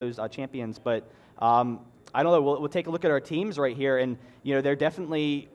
those champions. But I don't know. We'll take a look at our teams right here, and they're definitely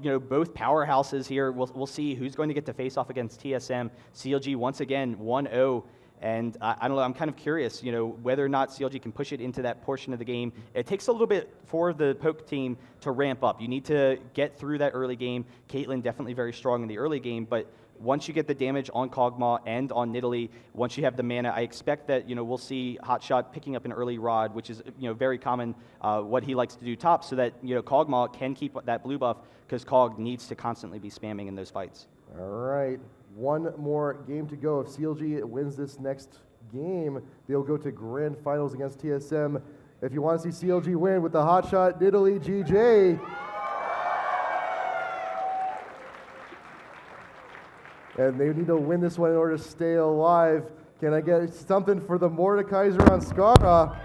both powerhouses here. We'll see who's going to get to face off against TSM. CLG once again 1-0. And I don't know, I'm kind of curious, whether or not CLG can push it into that portion of the game. It takes a little bit for the Poke team to ramp up. You need to get through that early game. Caitlyn definitely very strong in the early game, but once you get the damage on Kog'Maw and on Nidalee, once you have the mana, I expect that, we'll see Hotshot picking up an early rod, which is, very common, what he likes to do top, so that, Kog'Maw can keep that blue buff, because Kog needs to constantly be spamming in those fights. All right. One more game to go. If CLG wins this next game, they'll go to grand finals against TSM. If you want to see CLG win with the Hotshot Nidalee GJ, and they need to win this one in order to stay alive. Can I get something for the Mordekaiser on Skara?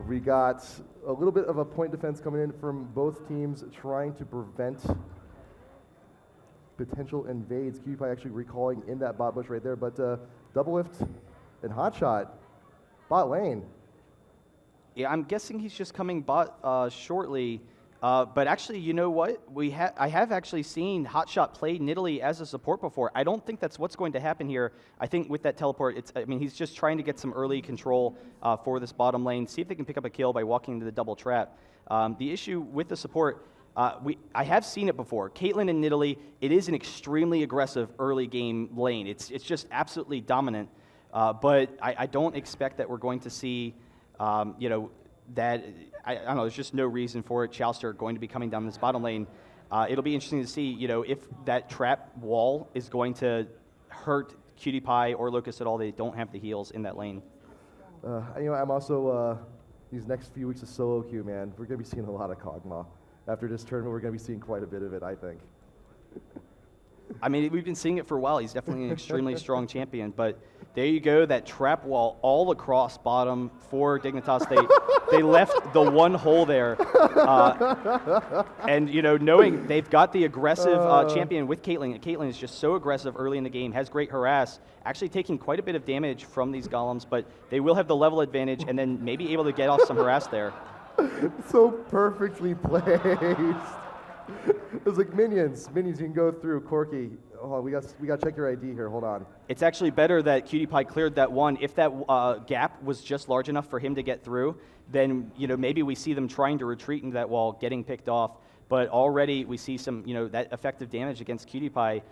We got a little bit of a point defense coming in from both teams, trying to prevent potential invades. QPie actually recalling in that bot bush right there, but double lift and Hotshot, bot lane. Yeah, I'm guessing he's just coming bot shortly. But actually, you know what? I have actually seen Hotshot play Nidalee as a support before. I don't think that's what's going to happen here. I think with that teleport, he's just trying to get some early control for this bottom lane, see if they can pick up a kill by walking into the double trap. The issue with the support, I have seen it before. Caitlyn and Nidalee, it is an extremely aggressive early game lane. It's just absolutely dominant. But I don't expect that we're going to see, that, I don't know, there's just no reason for it. Chouster going to be coming down this bottom lane. It'll be interesting to see, if that trap wall is going to hurt Cutie Pie or Locust at all. They don't have the heals in that lane. I'm also, these next few weeks of solo queue, man, we're going to be seeing a lot of Kog'Maw. After this tournament, we're going to be seeing quite a bit of it, I think. We've been seeing it for a while. He's definitely an extremely strong champion. But there you go, that trap wall all across bottom for Dignitas. They left the one hole there. And, knowing they've got the aggressive champion with Caitlyn. Caitlyn is just so aggressive early in the game, has great harass, actually taking quite a bit of damage from these golems. But they will have the level advantage and then maybe able to get off some harass there. So perfectly placed. It was like minions. Minions you can go through. Corky, hold on, we got to check your ID here. Hold on. It's actually better that Cutie Pie cleared that one. If that gap was just large enough for him to get through, then maybe we see them trying to retreat into that wall, getting picked off. But already we see some that effective damage against Cutie Pie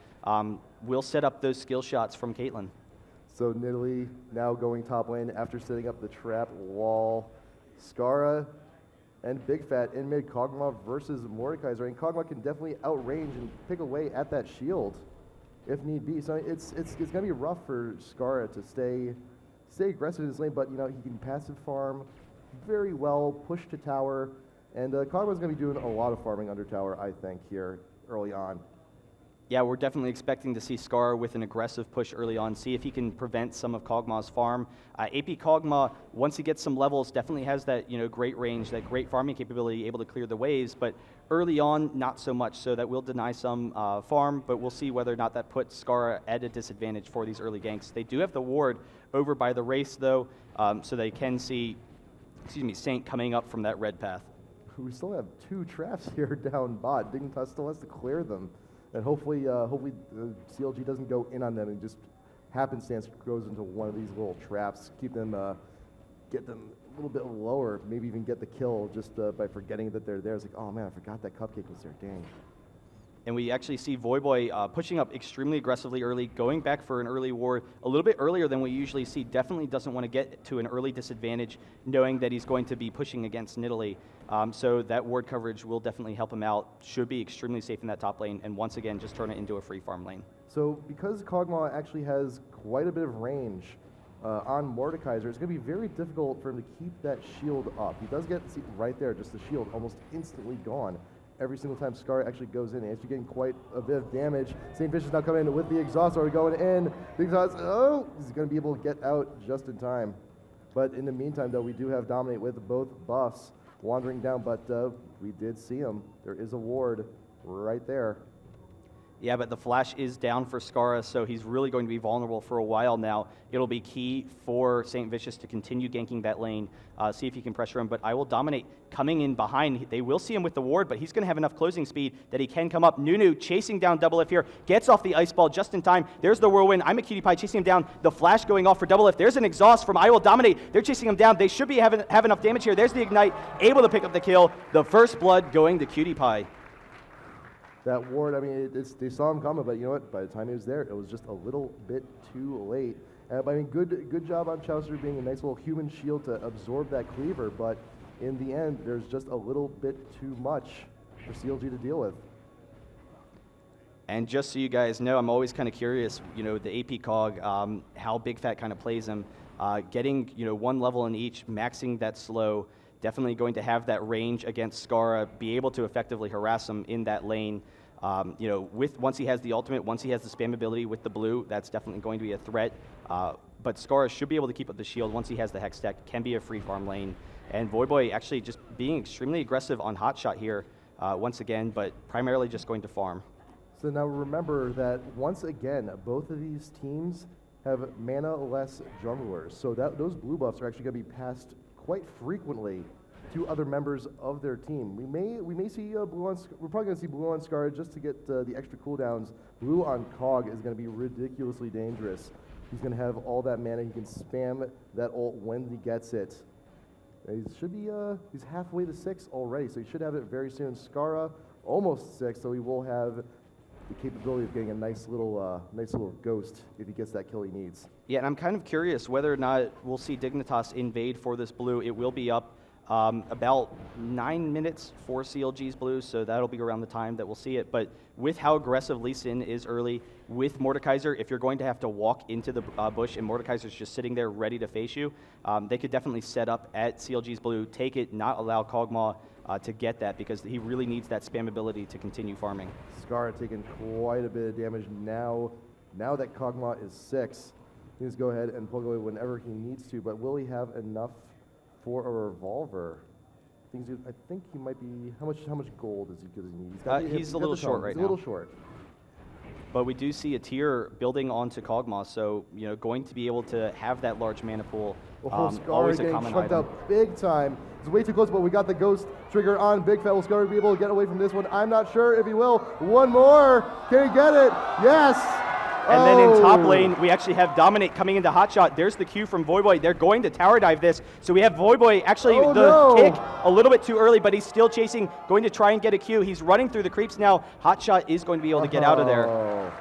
will set up those skill shots from Caitlyn. So Nidalee now going top lane after setting up the trap wall. Skara and Big Fat in mid, Kog'Maw versus Mordekaiser. And Kog'Maw can definitely outrange and pick away at that shield if need be. So it's going to be rough for Skara to stay aggressive in this lane, but he can passive farm very well, push to tower, and Kog'Maw's going to be doing a lot of farming under tower, I think, here early on. Yeah, we're definitely expecting to see Scar with an aggressive push early on, see if he can prevent some of Kog'Maw's farm. AP Kog'Maw, once he gets some levels, definitely has that great range, that great farming capability, able to clear the waves, but early on, not so much, so that will deny some farm, but we'll see whether or not that puts Scar at a disadvantage for these early ganks. They do have the ward over by the race, though, so they can see, Saint coming up from that red path. We still have 2 traps here down bot. Dignitas still has to clear them. And hopefully CLG doesn't go in on them and just happenstance goes into one of these little traps. Keep them, get them a little bit lower, maybe even get the kill just by forgetting that they're there. It's like, oh man, I forgot that cupcake was there, dang. And we actually see Voyboy pushing up extremely aggressively early, going back for an early ward a little bit earlier than we usually see. Definitely doesn't want to get to an early disadvantage, knowing that he's going to be pushing against Nidalee. So that ward coverage will definitely help him out. Should be extremely safe in that top lane, and once again, just turn it into a free farm lane. So because Kog'Maw actually has quite a bit of range on Mordekaiser, it's going to be very difficult for him to keep that shield up. He does get, see, right there, just the shield almost instantly gone. Every single time Scar actually goes in, he's actually getting quite a bit of damage. St. Fish is now coming in with the exhaust, already going in. The exhaust, he's going to be able to get out just in time. But in the meantime, though, we do have Dominate with both buffs wandering down, but we did see him. There is a ward right there. Yeah, but the flash is down for Skara, so he's really going to be vulnerable for a while now. It'll be key for St. Vicious to continue ganking that lane, see if he can pressure him, but I will dominate coming in behind. They will see him with the ward, but he's going to have enough closing speed that he can come up. Nunu chasing down Double F here, gets off the ice ball just in time. There's the whirlwind. I'm a cutie pie chasing him down. The flash going off for Double F. There's an exhaust from I will dominate. They're chasing him down. They should be have enough damage here. There's the ignite, able to pick up the kill. The first blood going to cutie pie. That ward, I mean, they saw him coming, but you know what? By the time he was there, it was just a little bit too late. I mean, good job on Chaucer being a nice little human shield to absorb that cleaver, but in the end, there's just a little bit too much for CLG to deal with. And just so you guys know, I'm always kind of curious, you know, the AP cog, how Big Fat kind of plays him. Getting, you know, one level in each, maxing that slow, definitely going to have that range against Skara, be able to effectively harass him in that lane. You know, once he has the ultimate, once he has the spam ability with the blue, that's definitely going to be a threat. But Skara should be able to keep up the shield once he has the Hex Tech, can be a free farm lane. And Voyboy actually just being extremely aggressive on Hotshot here once again, but primarily just going to farm. So now remember that once again, both of these teams have mana-less junglers. So those blue buffs are actually going to be passed quite frequently to other members of their team. We may see blue on. We're probably going to see blue on Scar just to get the extra cooldowns. Blue on Cog is going to be ridiculously dangerous. He's going to have all that mana. He can spam that ult when he gets it. He should be. He's halfway to 6 already, so he should have it very soon. Skara almost 6, so he will have the capability of getting a nice little ghost if he gets that kill he needs. Yeah, and I'm kind of curious whether or not we'll see Dignitas invade for this blue. It will be up about 9 minutes for CLG's blue, so that'll be around the time that we'll see it. But with how aggressive Lee Sin is early, with Mordekaiser, if you're going to have to walk into the bush and Mordekaiser's just sitting there ready to face you, they could definitely set up at CLG's blue, take it, not allow Kog'Maw to get that, because he really needs that spam ability to continue farming. Scar taking quite a bit of damage now. Now that Kog'Maw is 6, he needs to go ahead and poke away whenever he needs to, but will he have enough for a revolver? I think he might be. How much gold does he need? He's a little short right now. He's a little short. But we do see a tier building onto Kog'Maw, so you know, going to be able to have that large mana pool. Scar Always a getting common chunked item. out big time. It's way too close, but we got the ghost trigger on Big Fat. Will Scar be able to get away from this one? I'm not sure if he will. One more. Can he get it? Yes. And then in top lane, we actually have Dominate coming into Hotshot. There's the Q from Voyboy. They're going to tower dive this. So we have Voyboy actually kick a little bit too early, but he's still chasing, going to try and get a Q. He's running through the creeps now. Hotshot is going to be able to get out of there. A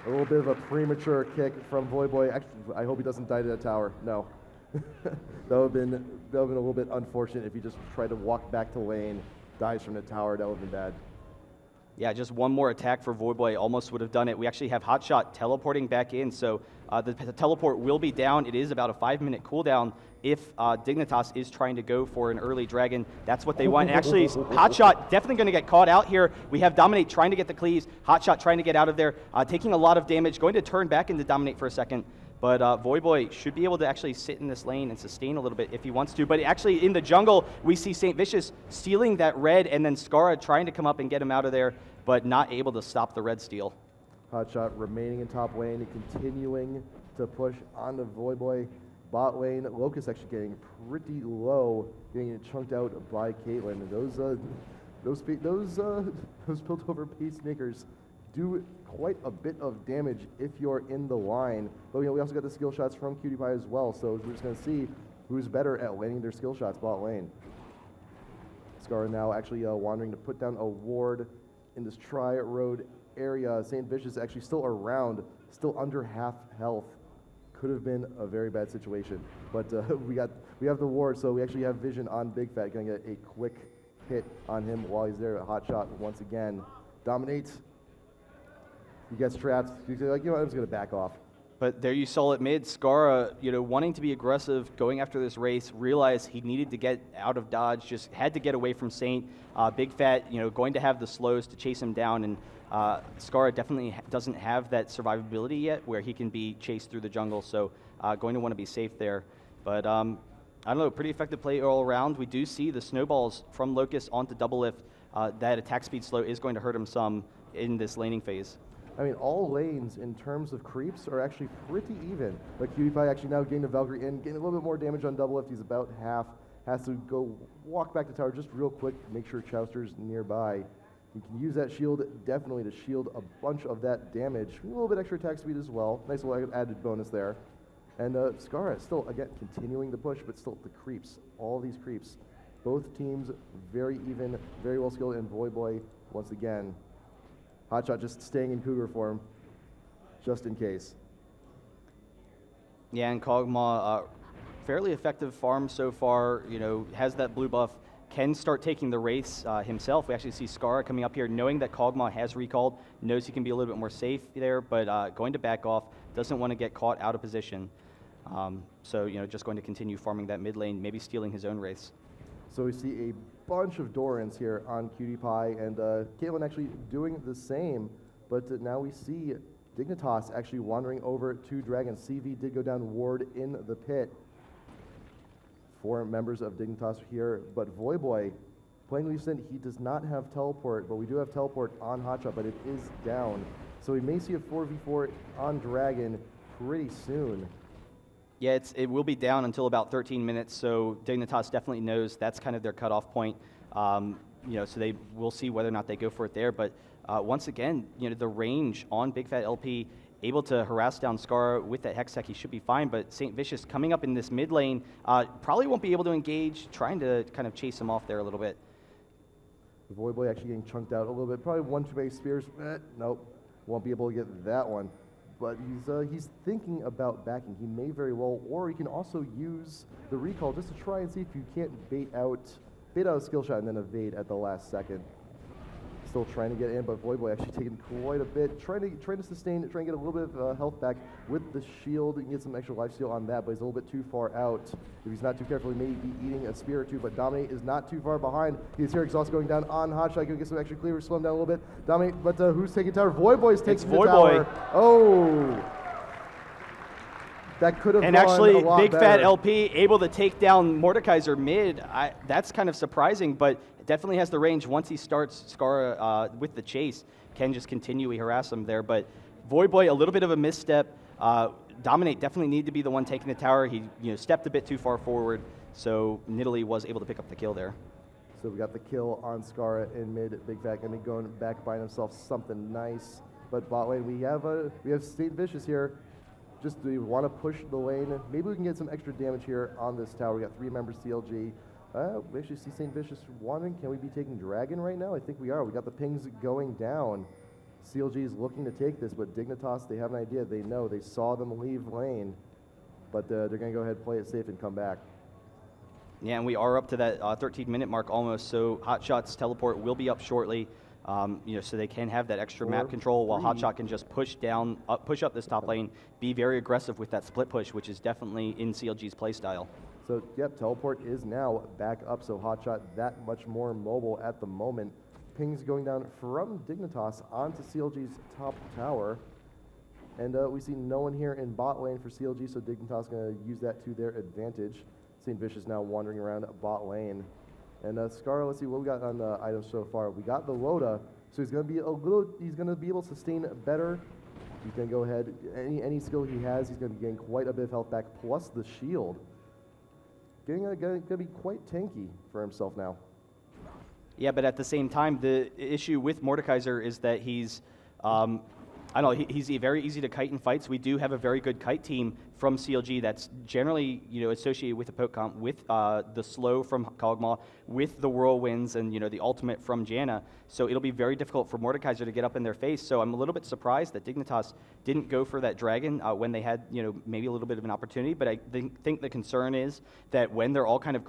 little bit of a premature kick from Voyboy. Actually, I hope he doesn't die to that tower. No. that would have been a little bit unfortunate if he just tried to walk back to lane, dies from the tower. That would have been bad. Yeah, just one more attack for Voyboy almost would have done it. We actually have Hotshot teleporting back in, so the teleport will be down. It is about a 5-minute cooldown if Dignitas is trying to go for an early dragon. That's what they want. And actually, Hotshot definitely going to get caught out here. We have Dominate trying to get the cleaves. Hotshot trying to get out of there, taking a lot of damage, going to turn back into Dominate for a second. But Voyboy should be able to actually sit in this lane and sustain a little bit if he wants to. But actually, in the jungle, we see St. Vicious stealing that red, and then Skara trying to come up and get him out of there, but not able to stop the red steal. Hotshot remaining in top lane and continuing to push on the Voyboy bot lane. Locust actually getting pretty low, getting chunked out by Caitlyn. Those built over pacemakers do quite a bit of damage if you're in the line. But we also got the skill shots from Cutie Pie as well, so we're just going to see who's better at landing their skill shots bot lane. Scar now actually wandering to put down a ward in this Tri-Road area. St. Vicious actually still around, still under half health. Could have been a very bad situation, but we have the ward, so we actually have vision on Big Fat. Going to get a quick hit on him while he's there. A hot shot once again. Dominates. He gets trapped. He's like, you know what, I'm just going to back off. But there you saw it mid. Skara, you know, wanting to be aggressive, going after this race, realized he needed to get out of dodge, just had to get away from Saint. Big Fat, you know, going to have the slows to chase him down, and Skara definitely doesn't have that survivability yet where he can be chased through the jungle, so going to want to be safe there. But I don't know, pretty effective play all around. We do see the snowballs from Locust onto Double Lift. That attack speed slow is going to hurt him some, in this laning phase. I mean, all lanes in terms of creeps are actually pretty even. Like Cutie Pie actually now getting the Valkyrie in, getting a little bit more damage on double lift. He's about half. Has to go walk back to tower just real quick, make sure Chowster's nearby. You can use that shield definitely to shield a bunch of that damage. A little bit extra attack speed as well. Nice little added bonus there. And Skara still, again, continuing the push, but still the creeps. All these creeps. Both teams very even, very well skilled, and Void Boy, once again, Hotshot just staying in Cougar form, just in case. Yeah, and Kog'Maw, fairly effective farm so far, has that blue buff, can start taking the Wraiths himself. We actually see Skara coming up here, knowing that Kog'Maw has recalled, knows he can be a little bit more safe there, but going to back off, doesn't want to get caught out of position. So, just going to continue farming that mid lane, maybe stealing his own Wraiths. So we see a bunch of Dorans here on Cutie Pie, and Caitlyn actually doing the same, but now we see Dignitas actually wandering over to Dragon. CV did go down ward in the pit. 4 members of Dignitas here, but Void Boy playing Lee Sin, he does not have teleport, but we do have teleport on Hotshot, but it is down. So we may see a 4v4 on Dragon pretty soon. Yeah, it will be down until about 13 minutes, so Dignitas definitely knows that's kind of their cutoff point. So they will see whether or not they go for it there. But once again, the range on Big Fat LP, able to harass down Skara with that Hextech, he should be fine. But St. Vicious coming up in this mid lane, probably won't be able to engage, trying to kind of chase him off there a little bit. The Void Boy actually getting chunked out a little bit. Probably 1-2 base spears. Nope, won't be able to get that one. But he's thinking about backing. He may very well, or he can also use the recall just to try and see if you can't bait out a skill shot and then evade at the last second. Still trying to get in, but Void Boy actually taking quite a bit, trying to sustain, trying to get a little bit of health back with the shield and get some extra life steal on that, but he's a little bit too far out. If he's not too careful, he may be eating a spear or two, but Dominate is not too far behind. He's here, Exhaust going down on Hotshot, gonna get some extra cleavers, slow him down a little bit. Dominate, but who's taking tower? Void Boy's taking the tower. Oh! That could have and gone actually, a lot Big better. Fat LP able to take down Mordekaiser mid. That's kind of surprising, but definitely has the range. Once he starts Skara with the chase, can just continually harass him there. But Void Boy, a little bit of a misstep. Dominate definitely needed to be the one taking the tower. He stepped a bit too far forward, so Nidalee was able to pick up the kill there. So we got the kill on Skara in mid. Big Fat gonna be going back buying himself something nice. But bot lane, we have St. Vicious here. Just do we want to push the lane? Maybe we can get some extra damage here on this tower. We got 3 members CLG. We actually see St. Vicious wandering. Can we be taking Dragon right now? I think we are. We got the pings going down. CLG is looking to take this, but Dignitas, they have an idea. They know. They saw them leave lane, but they're going to go ahead, play it safe, and come back. Yeah, and we are up to that 13-minute mark almost, so Hotshot's teleport will be up shortly. So they can have that extra map control while Hotshot can just push up this top lane, be very aggressive with that split push, which is definitely in CLG's playstyle. So, yep, teleport is now back up, so Hotshot that much more mobile at the moment. Pings going down from Dignitas onto CLG's top tower. And we see no one here in bot lane for CLG, so Dignitas going to use that to their advantage. St. Vicious now wandering around bot lane. And Skara, let's see what we got on the items so far. We got the Loda, so he's going to be able to sustain better. He's going to go ahead, any skill he has, he's going to gain quite a bit of health back, plus the shield. Going to be quite tanky for himself now. Yeah, but at the same time, the issue with Mordekaiser is that he's, he's very easy to kite in fights. We do have a very good kite team from CLG that's generally, associated with the poke comp, with the slow from Kog'Maw, with the whirlwinds and, the ultimate from Janna. So it'll be very difficult for Mordekaiser to get up in their face. So I'm a little bit surprised that Dignitas didn't go for that dragon when they had, maybe a little bit of an opportunity. But I think the concern is that when they're all kind of